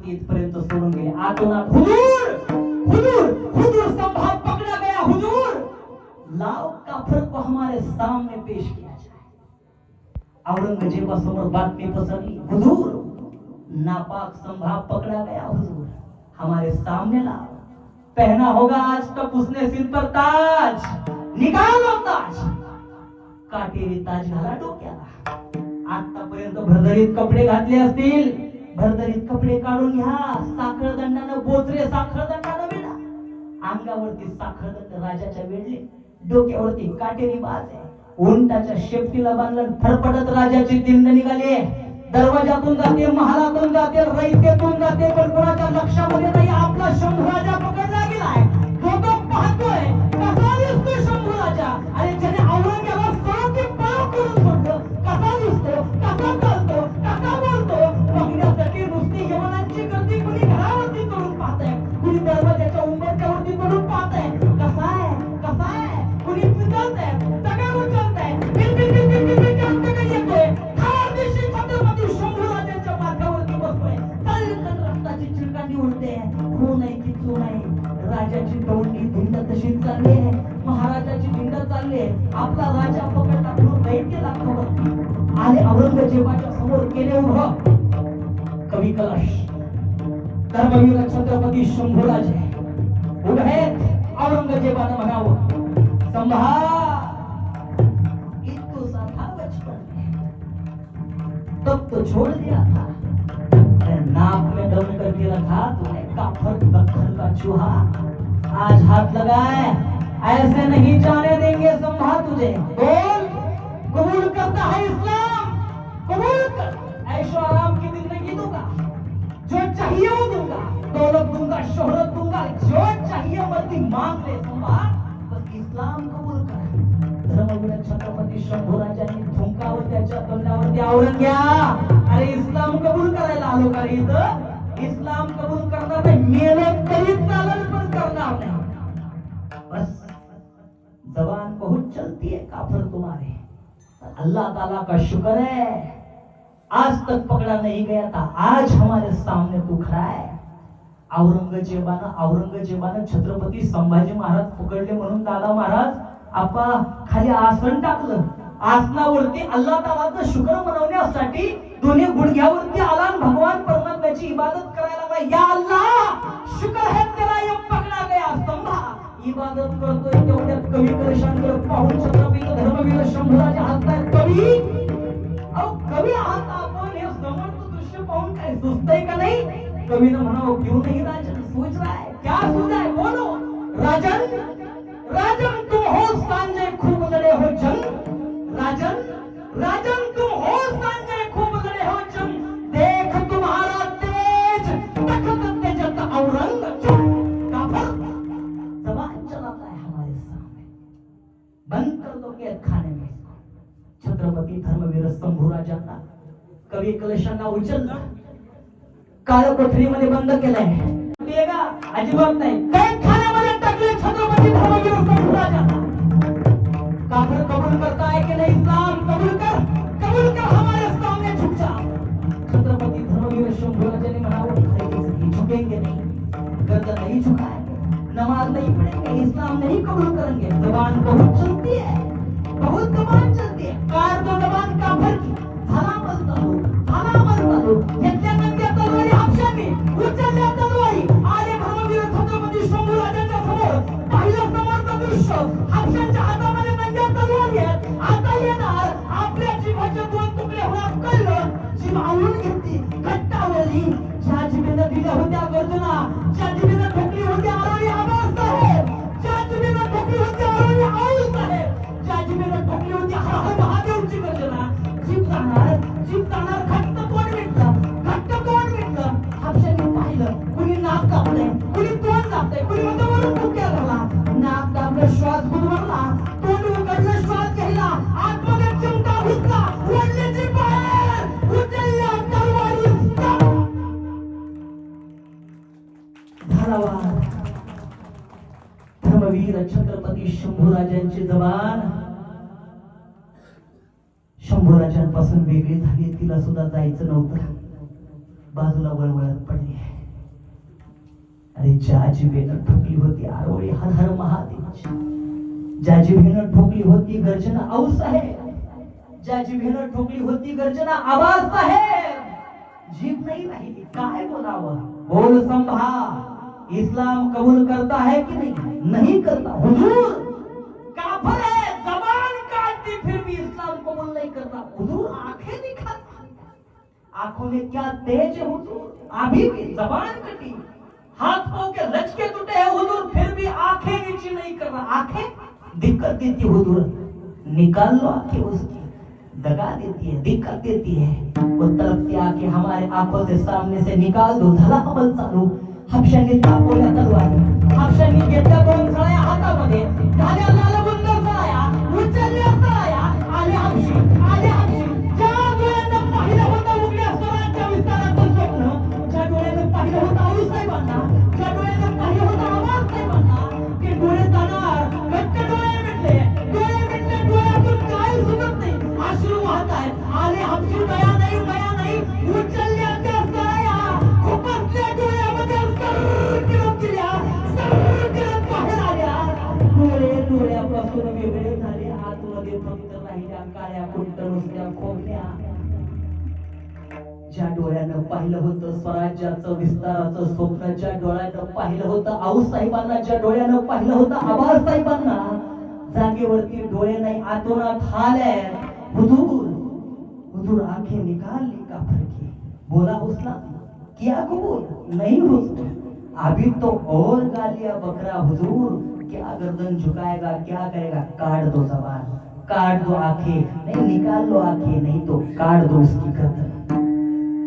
ते इथपर्यंत सोडून गेले. आतोनात हुजूर हुजूर हुजूर संभा पकड़ा गया हुजूर, लाओ काफर को हमारे सामने पेश किया जाए. औरंगजेबासमोर बातमी पसरली, हुजूर नापाक संभा पकड़ा गया हुजूर, हमारे सामने लाओ. पहना होगा आज तक उसने सिर पर ताज, निकालो ताज. काटेरी ताज घाला डोक्याला. आतापर्यंत भरभरीत कपडे घातले असतील, भरभरीत कपडे काढून घ्या. साखळदंडानं बोचरे साखळदंडानं वेढा. अंगावरती साखळदंड राजाच्या वेढले, डोक्यावरती काटेरी बाज आहे. उंटाच्या शेपटीला बांधलं, फरफडत राजाची दिंड निघाली. दरवाजातून जाते, महालातून जाते, रैतेतून जाते, पण कोणाच्या लक्षामध्ये नाही आपला शंभू राजा पकडला गेलाय. तो पाहतोय कसा दिसतो शंभू राजा, आणि ज्याने औरंगजेबाला सळोकी पळो करून सोडलं, कसा दिसतो, कसा चालतो, कसा बोलतो, बघण्यासाठी नुसती यवनांची गर्दी. कुणी घरावरती चढून पाहतंय, कुणी दरवाजाच्या उंबरठ्यावरती चढून पाहतंय, कसा आहे कसा आहे. कुणी पितळतंय, दगड उचलतंय, येतोय खार दिवशी छत्रपती शंभू राजांच्या माथ्यावरती बसतोय. तळकन रक्ताची चिळकांडी उडते. खून आहे की चून आहे. राजाची तोंडी धिंड तशीच चालली आहे, महाराजाची धिंड चालली आहे. आपला राजा पकडला म्हणून दैत्य दाखवत आले. औरंगजेबाच्या समोर केले उभं कवी कलश, धर्मवीर छत्रपती शंभूराजे उभे आहेत. औरंगजेबानं म्हणावं, संभा इतको सा था बचपन में, तब तो छोड़ दिया था, नाक में दम करके रखा तूने काफर बखर का चूहा. आज हाथ लगाए, ऐसे नहीं जाने देंगे संभा तुझे. बोल, कबूल करता है इस्लाम, कबूल कर. ऐशो आराम की जिंदगी दूंगा, जो चाहिए वो दूंगा, दौलत दूंगा, शोहरत दूंगा, जो चाहिए मर्जी मांग ले संभा, बस इस्लाम कबूल कर. धर्मवीर छत्रपती शंभूराजांनी थुंकावं त्याच्या तोंडावरती, औरंग्या अरे इस्लाम कबूल करायला आलो का रे इथं? इस्लाम कबूल करणार नाही, मेहनत तरी चालेल पण करणार नाही. बस जबान बहुत चलती है काफर तुम्हारे, अल्लाह ताला का शुक्र है आज तक पकड़ा नहीं गया था, आज हमारे सामने तू खड़ा है. औरंगजेबानं छत्रपती संभाजी महाराज पकडले म्हणून दादा महाराज आपा खाली आसन टाकलं. आसनावरती अल्लाह तालाचं शुक्र मनवण्यासाठी दोन्ही गुडघ्यावरती आला, भगवान परमात्म्याची इबादत करायला लागला. या अल्लाह शुक्र है तेरा ये पकडा गया संभा. इबादत करतोय तेवढ्यात कवी कलशांकडे पाहून छत्रपती धर्मवीर शंभूराजे हसतायत. कवी अहो कवी आहात आपण, हे समर्थ दृश्य पाहून काय सुचतंय का नाही? कवीनं म्हणावं, क्यों नहीं राजन सोच रहा है, क्या सोच रहा है, बोलो. राजन राजन तुम हो सांजे खूब लड़े हो जंग, राजन राजन तुम हो सांजे खूब लड़े हो जंग, देख तुम्हारा तेज तखत तेजत औरंग. काफर जबान चलाता है हमारे सामने, बंद कर दो कैद खाने में. छत्रपती धर्मवीर शंभूराजांना कवी कलशांना उचललं, काळ कोठडीमध्ये बंद केलंय. अजिबात नाही, कैद खाण्यामध्ये टाकले छत्रपती धर्मवीर शंभूराजांना. काफर कबूल करता है कि नहीं इस्लाम? कबूल कर हमारे सामने झुक जा. छत्रपती धर्मवीर शंभूराजांनी म्हणावं, झुकेंगे नहीं, गर्दन नहीं झुकाएंगे, नमाज नहीं पढ़ेंगे, इस्लाम नहीं कबूल करेंगे. जबान बहुत चलती है, बहुत जबान चलती है. कार तो जबान काफर की हलामत चालू घेतल्यानंतर तलवारी हापशांनी उचलल्या. तलवारी आले धर्मवीर छत्रपती शंभूराजांच्या समोर. पाहिलं समोरचं दृश्य, हापशांच्या हातामध्ये नंग्या तलवारी आहेत. आता येणार आपल्या जीवाचे दोन तुकडे होणार. कळलं, जीव आवळून घेतली, घट्ट आवळली. ज्या जीवेनं दिल्या होत्या गर्जना, ज्या जीवेनं ठोकली होती आरोळी आबासाहेब, ज्या जीवेनं ठोकली होती आरोळी आऊसाहेब, ज्या जीवेनं ठोकली होती हर हर महादेवची गर्जना, जीव जाणार घट्ट तोंड भेटलं. हापशांनी पाहिलं, कुणी नाक दाबलंय, कुणी तोंड दाबतंय, कुणी वरून फुक्या झाला. नाक दाबलं, श्वास गुदमरला, तोंड उघडलं, श्वास घ्यायला, आतमध्ये चिमटा घुसला, ओढल्याची बाहेर उचलल्या तलवारी. झाला धर्मवीर छत्रपती शंभूराजांची जबान शंभूराजांपासून वेगळी झाली. तिला सुद्धा जायचं नव्हतं, बाजूला वळवळत पडली. ज्या जिभेनं ठोकली होती आरोळी हर हर महादेव, ज्या जिभेनं ठोकली होती गर्जना आऊसाहेब, ज्या जिभेनं ठोकली होती गर्जना आवाज साहेब, जीभ नहीं राहिली, काय बोलावं? बोल संभा, इस्लाम कबूल करता है कि नहीं? नहीं करता। हुजूर काफिर है, जबान काटती फिर भी इस्लाम कबूल नहीं करता। हुजूर आंखें दिखाता, आंखों में क्या तेज है हुजूर, अभी भी जबान कटी, हाथ पांव के लचके टूटे हैं हुजूर, फिर भी आंखें नीचे नहीं कर रहा। आंखें दिक्कत देती हुजूर, निकाल लो आंखें उसकी, दगा देती है, दिक्कत देती है, वो तड़पती आंखें हमारे आंखों से सामने से निकाल दो। झाला अमल चालू। हापशांनी तापवल्या तलवारी, हापशांनी घेतल्या दोन सळ्या हातामध्ये, झाल्या लालबुंद सळ्या, उचलल्या सळ्या, आले हापशी, आले हापशी, ज्या डोळ्यानं पाहिलं होतं उघड्या स्वरांच्या विस्ताराचं स्वप्न, ज्या डोळ्यानं पाहिलं होतं आऊसाहेबांना, ज्या डोळ्यानं पाहिलं होतं आवाजसाहेबांना, ते डोळे जाणार, घट्ट डोळे मिटले, डोळ्यातून काही सुचत नाही, अश्रू वाहत आहेत, आले हापशी, दया नाही, उचलल्या त्या सळ्या, खुपसल्या डोळ्यामध्ये सरकिरत गेल्या, सरकिरत बाहेर आल्या, डोळे डोळ्यापासून वेगळे झाले, आतमध्ये फक्त राहिल्या काळ्या कुंट नुसत्या खोबल्या। ज्या डोळ्यानं पाहिलं होतं स्वराज्याचं विस्ताराचं स्वप्न, ज्या डोळ्यानं पाहिलं होतं आऊसाहेबांना, ज्या डोळ्यानं पाहिलं होतं आबासाहेबांना, जागेवरती डोळे नाही, आतोनात हाल है। हुजूर हुजूर आंखें निकाल ली काफिर की, बोला हुस्ना किया कबूल नहीं हुजूर, अभी तो और गालियां बकरा हुजूर, क्या गर्दन झुकाएगा, क्या करेगा, काट दो जबान, काट दो आंखें, नहीं निकाल लो आंखें, नहीं तो काट दो उसकी गर्दन।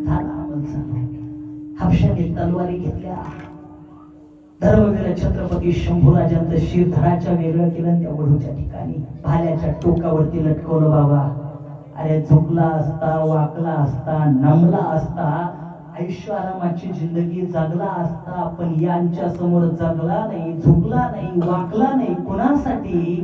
झाला अमल चालू। हापशाने तलवारी घेतल्या, धर्मवीर छत्रपती शंभूराजांचं शिर धडाच्या वेगळं केलं, त्या वडूच्या ठिकाणी भाल्याच्या टोकावरती लटकवलं बाबा। अरे झुकला असता, वाकला असता, नमला असता, आयुष्य आरामाची जिंदगी जगला असता, पण यांच्या समोर जगला नाही, झुकला नाही, वाकला नाही, कुणासाठी?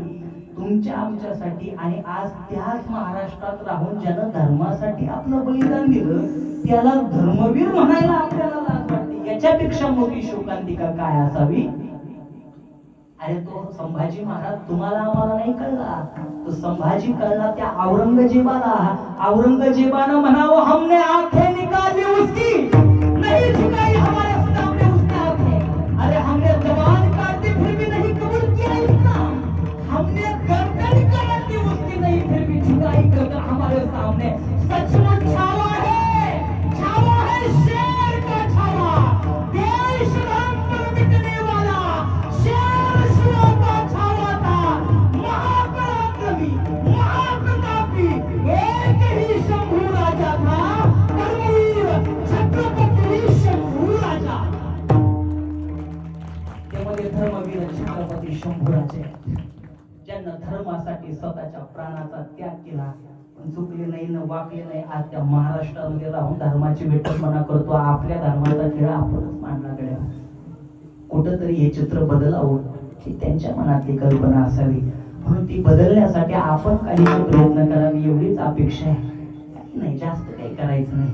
तुमच्या आमच्यासाठी। आणि आज त्याच महाराष्ट्रात राहून ज्यानं धर्मासाठी आपलं बलिदान दिलं, त्याला धर्मवीर म्हणायला आपल्याला लाज वाटते। याच्यापेक्षा मोठी शोकांतिका काय असावी? अरे तो संभाजी महाराज तुम्हाला आम्हाला नाही कळला, तो संभाजी कळला त्या औरंगजेबाला। औरंगजेबानं म्हणावं, हमने आंखें निकाली उसकी, नहीं झुकाई हमारे सामने उसने आंखें। अरे हमने जबान काटी फिर भी नहीं कबूल किया इस्लाम, हमने गर्दन काट दी उसकी, नहीं फिर भी झुकाई गर्दन हमारे सामने। सचमुच छावा है शेर का छावा, देश धर्म पर मिटने वाला शेर शिरों का छावा था, महापराक्रमी महाप्रतापी एक ही शंभू राजा था, धर्मवीर छत्रपती शंभू राजा। त्यामध्ये धर्मवीर छत्रपती शंभू राजे, ज्यांना धर्मासाठी स्वतःच्या प्राणाचा त्याग केला, पण चुकले नाही न वाकले नाही। आज त्या महाराष्ट्रामध्ये राहून धर्माची वेठपणा करतो, आपल्या धर्माचा खेळ आपणच मांडला गेला। कुठंतरी हे चित्र बदलावं ही त्यांच्या मनातली कल्पना असावी, म्हणून ती बदलण्यासाठी आपण काही प्रयत्न करावे एवढीच अपेक्षा आहे। काही नाही, जास्त काही करायचं नाही।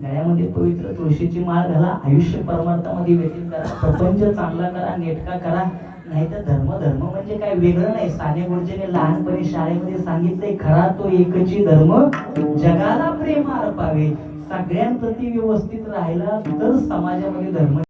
गळ्यामध्ये पवित्र तुळशीची माळ घाला, आयुष्य परमार्थामध्ये व्यतीत करा, प्रपंच चांगला करा, नेटका करा। नाही तर धर्म म्हणजे काय वेगळं नाही। साने गुरुजीने लहानपणी शाळेमध्ये सांगितलंय, खरा तो एकची धर्म जगाला प्रेम अर्पावे। सगळ्यांप्रती व्यवस्थित राहिला तर समाजामध्ये धर्म